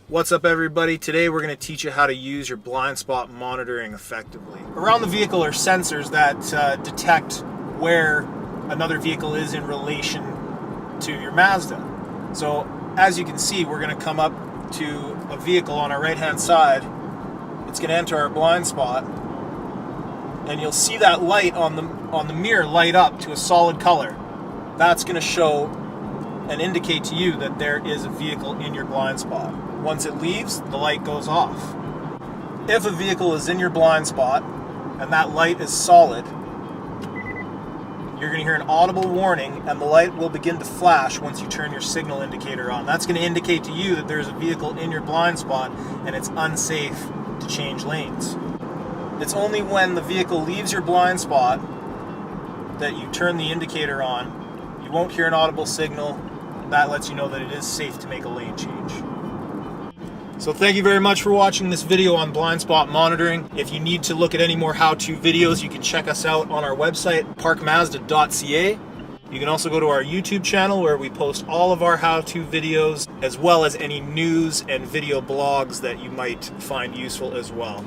What's up everybody? Today we're going to teach you how to use your blind spot monitoring effectively. Around the vehicle are sensors that detect where another vehicle is in relation to your Mazda. So as you can see, we're going to come up to a vehicle on our right hand side. It's going to enter our blind spot and you'll see that light on the mirror light up to a solid color. That's going to show and indicate to you that there is a vehicle in your blind spot. Once it leaves, the light goes off. If a vehicle is in your blind spot and that light is solid, you're going to hear an audible warning and the light will begin to flash once you turn your signal indicator on. That's going to indicate to you that there's a vehicle in your blind spot and it's unsafe to change lanes. It's only when the vehicle leaves your blind spot that you turn the indicator on. You won't hear an audible signal. That lets you know that it is safe to make a lane change. So thank you very much for watching this video on blind spot monitoring. If you need to look at any more how-to videos, you can check us out on our website, parkmazda.ca. You can also go to our YouTube channel where we post all of our how-to videos, as well as any news and video blogs that you might find useful as well.